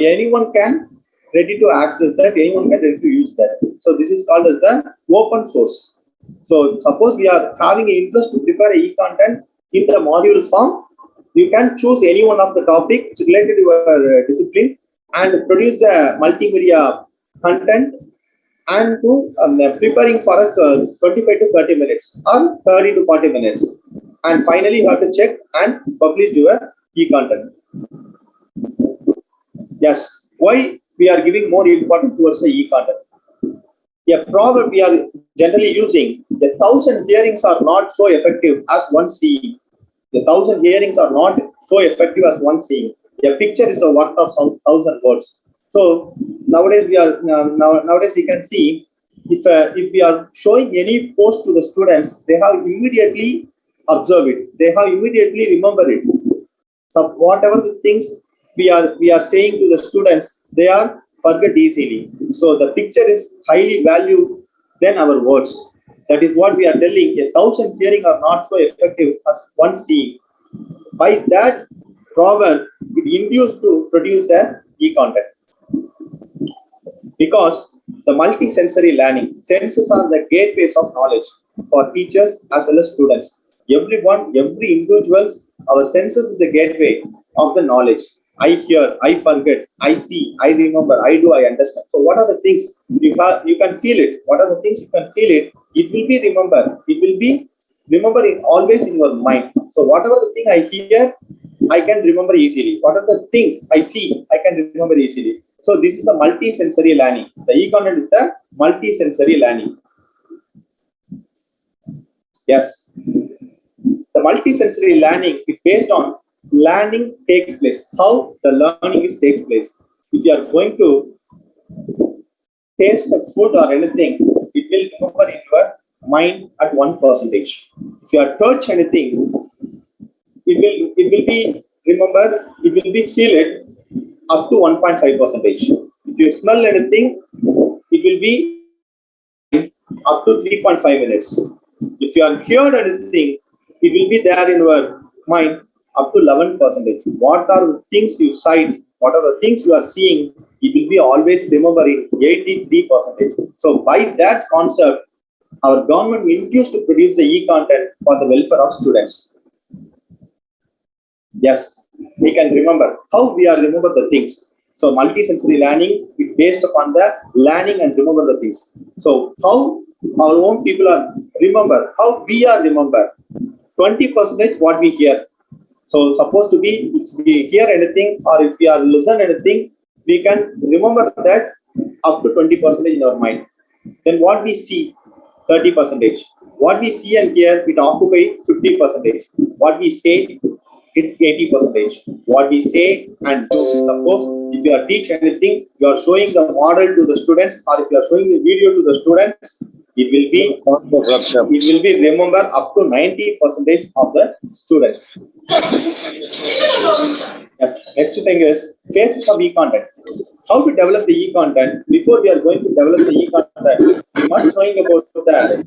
anyone can ready to access that, anyone can ready to use that. So this is called as the open source. So suppose we are having an interest to prepare e-content in the module form, you can choose any one of the topic which related to your discipline and produce the multimedia content and to preparing for a 25 to 30 minutes or 30 to 40 minutes. And finally, you have to check and publish your e-content. Yes, why we are giving more importance towards the e-content? A proverb we are generally using, 1,000 hearings are not so effective as one seeing. 1,000 hearings are not so effective as one seeing. A picture is a worth of 1,000 words. So nowadays we can see if we are showing any post to the students, they have immediately observe it. They have immediately remember it. So whatever the things we are saying to the students, they are forget easily. So the picture is highly valued than our words. That is what we are telling. 1,000 hearing are not so effective as one seeing. By that proverb, it induced to produce the e-content. Because the multi-sensory learning, senses are the gateways of knowledge for teachers as well as students. Everyone, every individuals, our senses is the gateway of the knowledge. I hear, I forget, I see, I remember, I do, I understand. So what are the things you can feel it? What are the things you can feel it? It will be remembered. It will be remembered always in your mind. So whatever the thing I hear, I can remember easily. Whatever the thing I see, I can remember easily. So this is a multi-sensory learning. The e-content is the multi-sensory learning. Yes. The multi-sensory learning is based on learning takes place, how the learning takes place. If you are going to taste a food or anything, it will remember in your mind at 1%. If you are touch anything, it will be remember, it will be feel it up to 1.5%. If you smell anything, it will be up to 3.5 minutes. If you have heard anything, it will be there in your mind up to 11%. What are the things you cite? What are the things you are seeing? It will be always remembering 83%. So by that concept, our government induced to produce the e-content for the welfare of students. Yes, we can remember how we are remember the things. So multi-sensory learning is based upon the learning and remember the things. So how our own people are remember, how we are remember 20% what we hear. So supposed to be if we hear anything or if we are listen anything, we can remember that up to 20% in our mind. Then what we see 30%. What we see and hear it occupy 50%. What we say it 80%. What we say and do. Suppose if you are teaching anything, you are showing the model to the students, or if you are showing the video to the students, it will be remember up to 90% of the students. Yes. Next thing is phases of e-content. How to develop the e-content? Before we are going to develop the e-content, we must knowing about the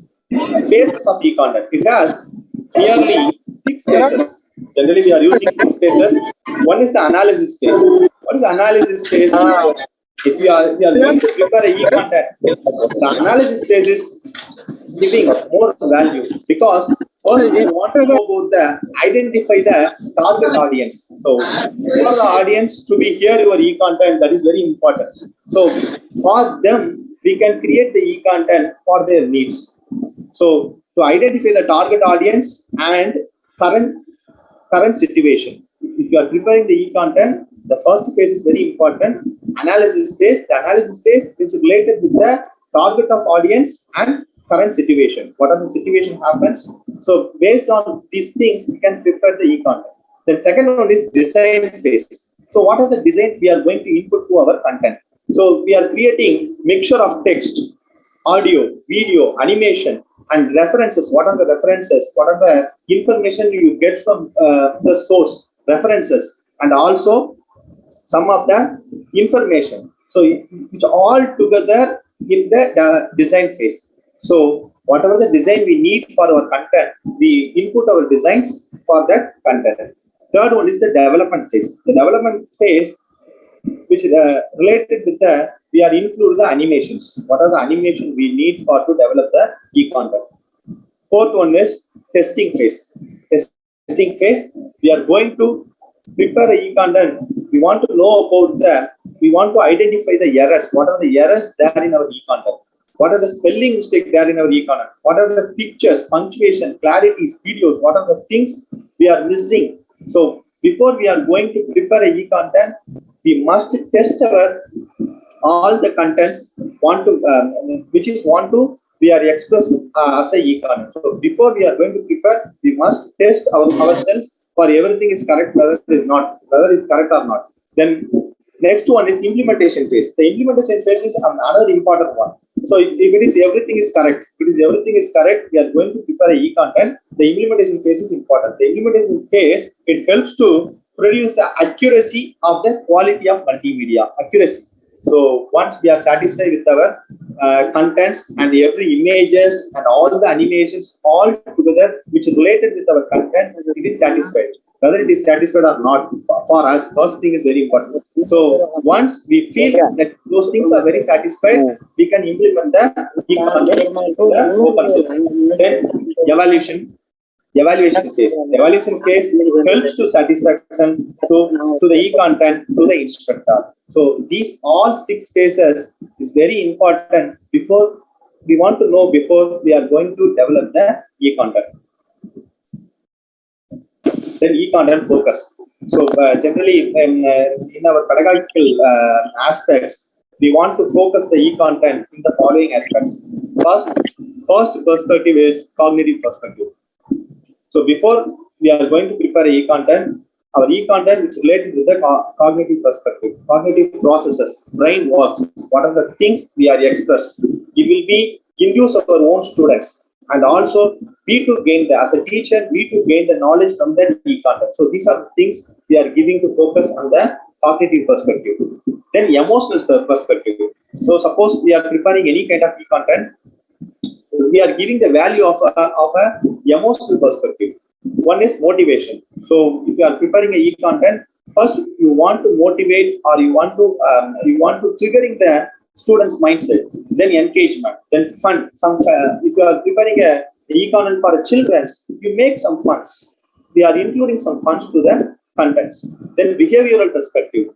phases of e-content. It has nearly 6 phases. Generally, we are using 6 phases. One is the analysis phase. What is the analysis phase? If we are going to prepare a e-content, the analysis phase is giving more value because first we want to know about identify the target audience. So for the audience to be here your e-content, that is very important. So for them, we can create the e-content for their needs. So to identify the target audience and current situation. If you are preparing the e-content, the first phase is very important. Analysis phase. The analysis phase which is related with the target of audience and current situation. What are the situation happens? So based on these things, we can prepare the e-content. The second one is design phase. So what are the design we are going to input to our content? So we are creating mixture of text, audio, video, animation, and references. What are the references? What are the information you get from the source, references, and also some of the information. So it's all together in the design phase. So whatever the design we need for our content, we input our designs for that content. Third one is the development phase. The development phase, which related with the, we are include the animations. What are the animation we need for to develop the e-content? Fourth one is testing phase. Testing phase, we are going to prepare a e-content. We want to know about the, we want to identify the errors. What are the errors there in our e-content? What are the spelling mistakes there in our e-content? What are the pictures, punctuation, clarities, videos? What are the things we are missing? So before we are going to prepare a e-content, we must test our all the contents want to which is want to we are expressed as a e-content. So before we are going to prepare, we must test ourselves for everything is correct, whether it is not, whether it is correct or not. Then next one is implementation phase. The implementation phase is another important one. So if it is everything is correct, if it is everything is correct, we are going to prepare a e-content. The implementation phase is important. The implementation phase, it helps to produce the accuracy of the quality of multimedia accuracy. So once we are satisfied with our contents and every images and all the animations all together which is related with our content, it is satisfied. Whether it is satisfied or not, for us, first thing is very important. So once we feel that those things are very satisfied, we can implement the open source. Then evaluation phase. Evaluation phase helps to satisfaction to the e-content to the instructor. So these all 6 phases is very important before we want to know before we are going to develop the e-content. Then e-content focus. So generally in our pedagogical aspects, we want to focus the e-content in the following aspects. First perspective is cognitive perspective. So before we are going to prepare e-content, our e-content is related with the cognitive perspective, cognitive processes, brain works, what are the things we are expressed. It will be induce our own students, and also we to gain the, as a teacher, we to gain the knowledge from the e-content. So these are the things we are giving to focus on the cognitive perspective. Then emotional perspective. So suppose we are preparing any kind of e-content, we are giving the value of a emotional perspective. One is motivation. So if you are preparing a e-content, first you want to motivate or you want to triggering the student's mindset. Then engagement. Then fun. If you are preparing a e-content for children, you make some funs. We are including some funs to the contents. Then behavioral perspective.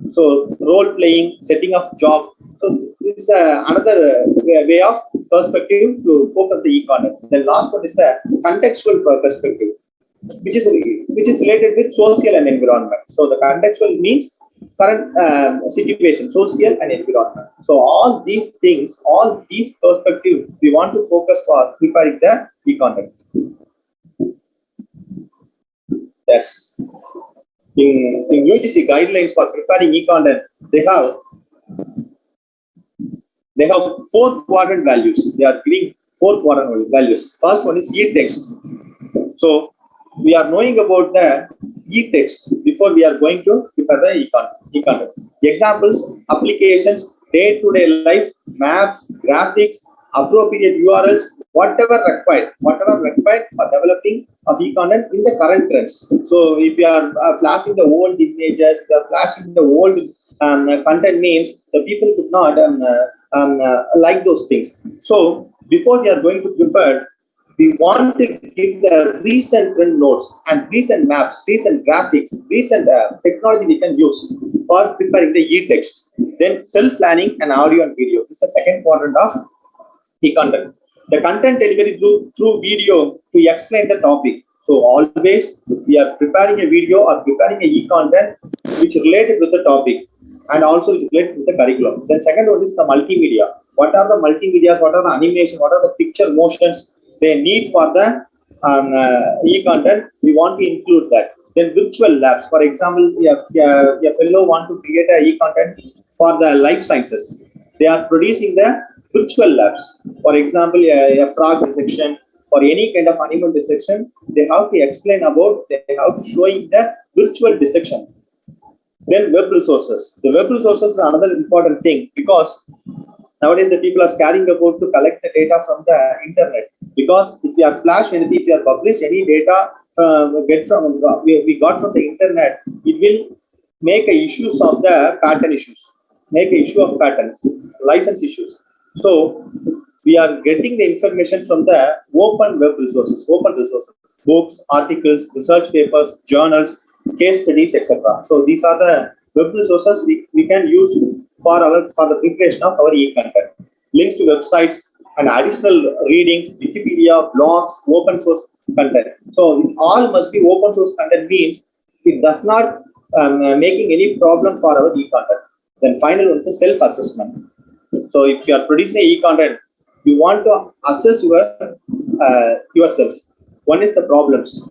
So role playing, setting of job. So this is another way of perspective to focus the e-content. The last one is the contextual perspective, which is related with social and environment. So the contextual means current situation, social and environment. So all these things, all these perspectives, we want to focus for preparing the e-content. Yes. In UGC guidelines for preparing e-content, they have 4 quadrant values. They are giving 4 quadrant values. First one is e-text. So we are knowing about the e-text before we are going to prepare the e-content. Examples, applications, day-to-day life, maps, graphics, appropriate URLs, whatever required for developing of e-content in the current trends. So if you are flashing the old images, you are flashing the old content names, the people could not like those things. So before we are going to prepare, we want to give the recent trend notes and recent maps, recent graphics, recent technology we can use for preparing the e-text. Then self-planning and audio and video. This is the second quadrant of e-content. The content delivery through video to explain the topic. So always we are preparing a video or preparing a e-content which is related with the topic and also which is related with the curriculum. Then second one is the multimedia. What are the multimedia? What are the animation? What are the picture motions they need for the e-content? We want to include that. Then virtual labs. For example, a fellow want to create a e-content for the life sciences. They are producing the virtual labs. For example, a frog dissection or any kind of animal dissection, they have to explain about, they have to showing the virtual dissection. Then web resources. The web resources is another important thing because nowadays the people are scaring about to collect the data from the internet. Because if you are flash anything, if you are publish any data we got from the internet, it will make a issues of the patent issues, make a issue of patent, license issues. So we are getting the information from the open web resources, books, articles, research papers, journals, case studies, etc. So these are the web resources we can use for the preparation of our e-content. Links to websites and additional readings, Wikipedia, blogs, open source content. So it all must be open source content, means it does not making any problem for our e-content. Then final one is self-assessment. So if you are producing e-content, you want to assess yourself. One is the problems.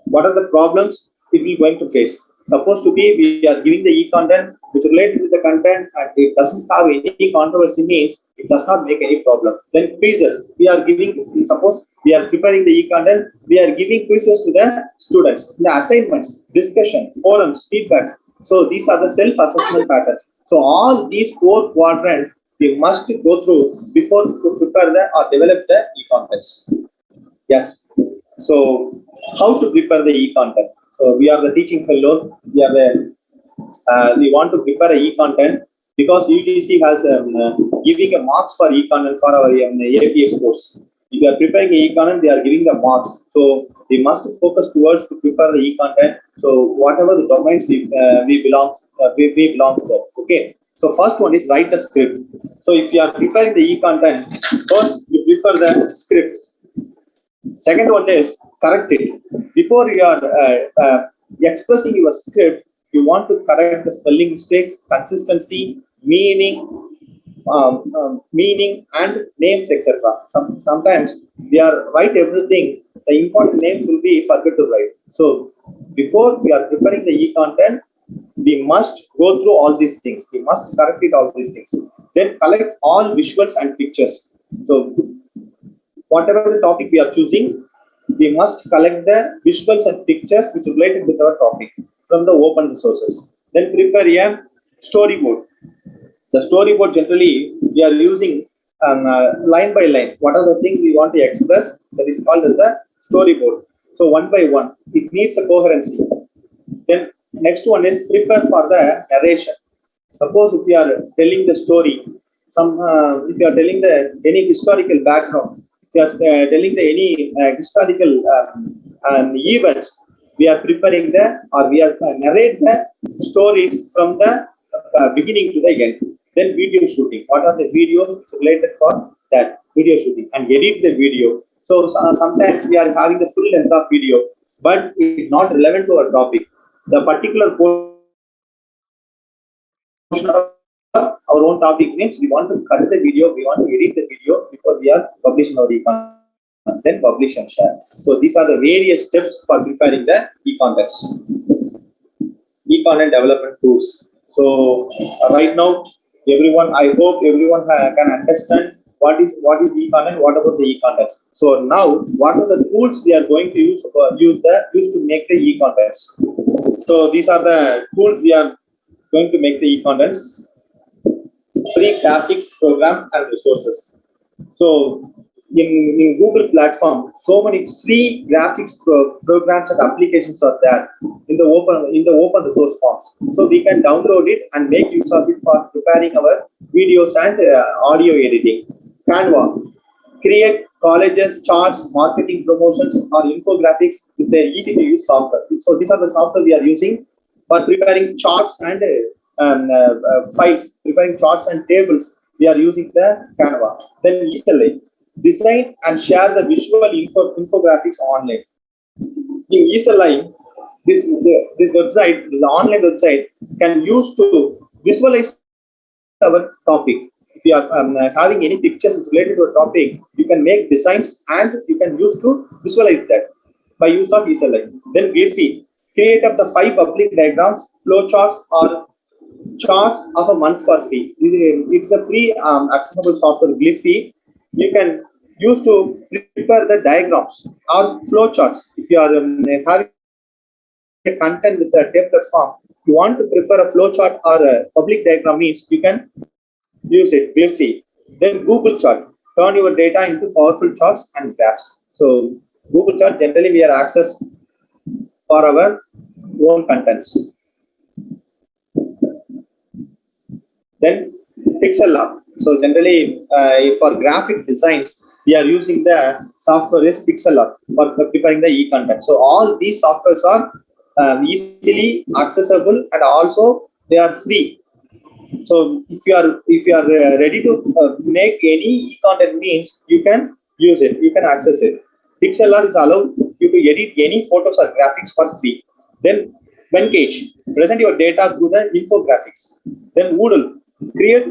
What are the problems it will going to face? Supposed to be we are giving the e-content which is related to the content and it doesn't have any controversy, means it does not make any problem. Then quizzes. We are giving, suppose we are preparing the e-content, we are giving quizzes to the students, the assignments, discussion, forums, feedback. So these are the self-assessment patterns. So all these 4 quadrants we must go through before to prepare or develop the e-contents. Yes. So how to prepare the e-content? So we are the teaching fellows. We want to prepare a e-content because UGC has giving a marks for e-content for our APS course. If you are preparing e-content, they are giving the marks. So we must focus towards to prepare the e-content. So whatever the domains we belong to that. Okay. So first one is write a script. So if you are preparing the e-content, first you prepare the script. Second one is correct it. Before you are expressing your script, you want to correct the spelling mistakes, consistency, meaning and names, etc. Sometimes we are write everything. The important names will be forget to write. So before we are preparing the e-content, we must go through all these things. We must correct it all these things. Then collect all visuals and pictures. So whatever the topic we are choosing, we must collect the visuals and pictures which are related with our topic from the open resources. Then prepare a storyboard. The storyboard generally we are using line by line. What are the things we want to express? That is called as the storyboard. So one by one, it needs a coherency. Then next one is prepare for the narration. Suppose if you are telling the story, if you are telling any historical background, if you are telling any historical events, we are preparing we are narrate the stories from the beginning to the end. Then video shooting. What are the videos related for that video shooting and edit the video? So sometimes we are having the full length of video, but it is not relevant to our topic. The particular portion of our own topic means we want to cut the video, we want to edit the video before we are publishing our e-content, then publish and share. So these are the various steps for preparing the e-contents. E-content development tools. So right now, everyone, I hope everyone can understand what is e-content, what about the e-contents. So now, what are the tools we are going to use to make the e-contents? So these are the tools we are going to make the e-contents. Free graphics, programs, and resources. So in Google platform, so many free graphics programs and applications are there in the open resource forms. So we can download it and make use of it for preparing our videos and audio editing. Canva, create collages, charts, marketing promotions, or infographics with their easy to use software. So these are the software we are using for preparing charts and files, preparing charts and tables. We are using the Canva. Then easily design and share the visual infographics online. In easily, this website, this online website, can use to visualize our topic. If you are having any pictures related to a topic, you can make designs and you can use to visualize that by use of easily. Then Giphy, create up the 5 public diagrams, flowcharts, or charts of a month for free. It's a free accessible software, Giphy. You can use to prepare the diagrams or flowcharts. If you are having a content with a template form, you want to prepare a flowchart or a public diagram, means you can use it, Giphy. Then Google Chart, turn your data into powerful charts and graphs. So Google Chart, generally we are access for our own contents. Then pixel art. So generally, for graphic designs, we are using the software is pixel art for preparing the e-content. So all these softwares are easily accessible and also they are free. So if you are ready to make any e-content means, you can use it, you can access it. Pixel art is allowed you to edit any photos or graphics for free. Then Venkage, present your data through the infographics. Then Oodle, create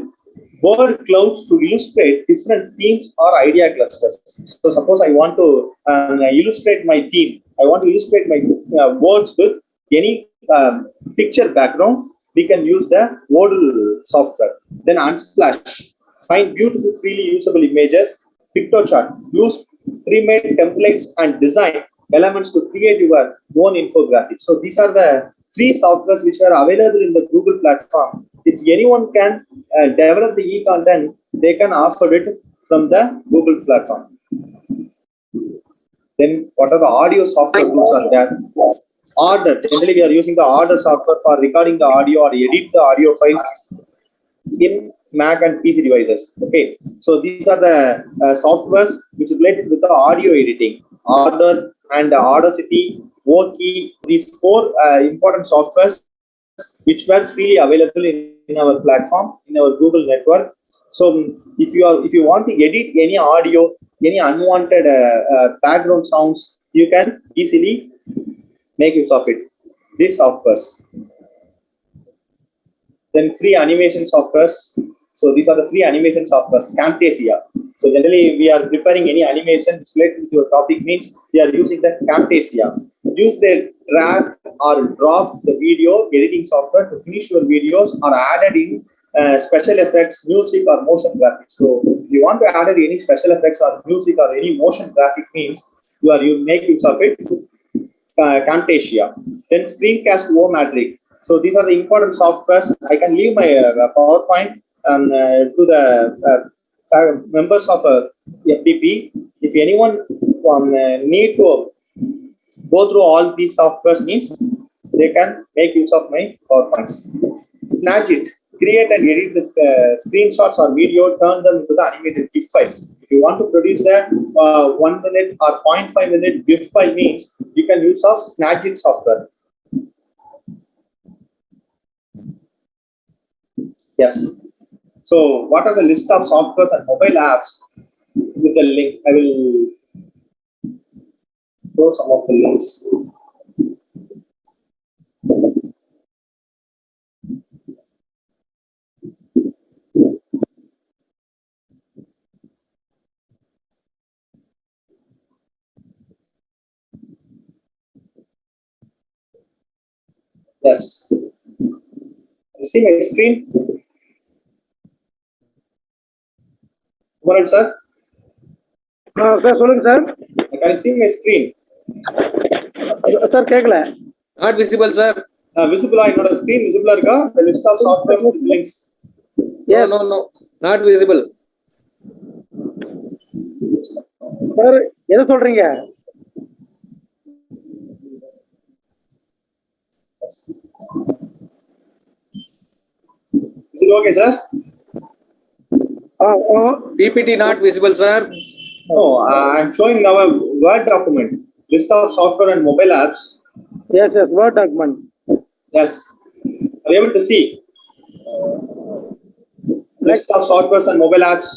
word clouds to illustrate different themes or idea clusters. So suppose I want to illustrate my theme. I want to illustrate my words with any picture background. We can use the Wordle software. Then Unsplash, find beautiful, freely usable images. PictoChart, use pre-made templates and design elements to create your own infographics. So these are the free softwares which are available in the Google platform. If anyone can develop the e-content, they can offer it from the Google platform. Then what are the audio software tools are there? Order. Generally, we are using the Order software for recording the audio or edit the audio files in Mac and PC devices. Okay, so these are the softwares which is related with the audio editing. Order and Audacity, Woki, these four important softwares which were freely available in our platform, in our Google network. So if you want to edit any audio, any unwanted background sounds, you can easily make use of it. These softwares. Then free animation softwares. So these are the free animation softwares. Camtasia. So generally we are preparing any animation related to a topic means we are using the Camtasia. Use the drag or drop the video editing software to finish your videos or added in special effects, music or motion graphics. So if you want to add any special effects or music or any motion graphic means you make use of it. Camtasia. Then Screencast O-Matrix. So these are the important softwares. I can leave my PowerPoint to the members of FDP. If anyone need to go through all these softwares means, they can make use of my PowerPoints. Snagit. Create and edit the screenshots or video, turn them into the animated GIF files. If you want to produce a 1 minute or 0.5 minute GIF file means, you can use of Snagit software. Yes. So what are the list of softwares and mobile apps? With the link, I will show some of the links. Yes. You see my screen? Sir? Sir, சொல்லுங்க sir. Can you see my screen? Sir, கேக்கல. Not visible, sir. Visible on your screen, visible இருக்கா? The list of software links. Yes. No, not visible. Sir, எதை சொல்றீங்க? Is it okay, sir? PPT not visible, sir. No, I'm showing now a Word document. List of software and mobile apps. Yes, Word document. Yes. Are you able to see? List of softwares and mobile apps.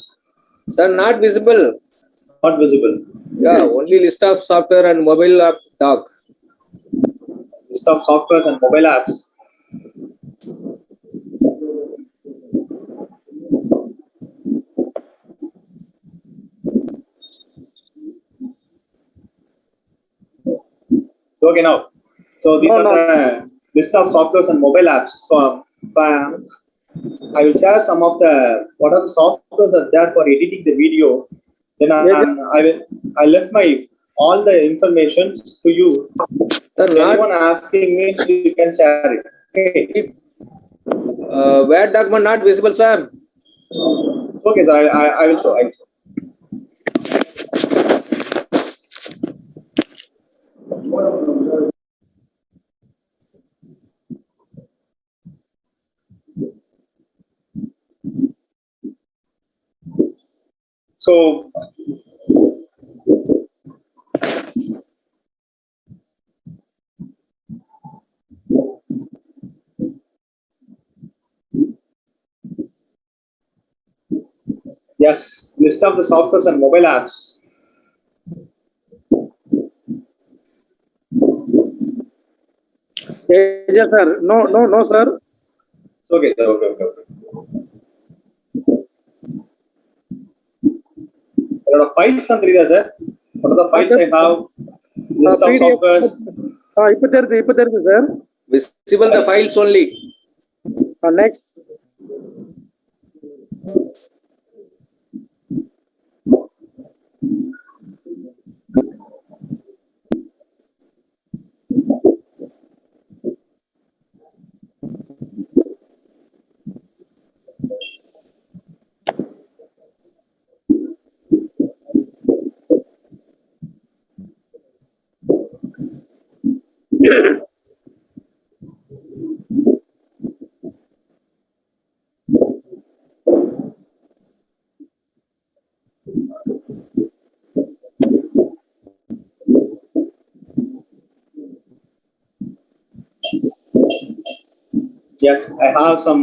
Sir, not visible. Not visible. Yeah, only list of software and mobile app doc. List of softwares and mobile apps. Okay, now. So these are the list of softwares and mobile apps. So I will share some of the what are the softwares are there for editing the video. Then I left my all the information to you. Sir, anyone asking me, you can share it. Okay. Word document not visible, sir. Okay, sir. I will show. So yes, list of the softwares and mobile apps. Yes, sir. No, sir. Okay, okay. A lot of files and there, sir. What are the files I have? List of PDF. softwares. இப்ப தெரியுது sir. Visible the files only. Next. Yes, I have some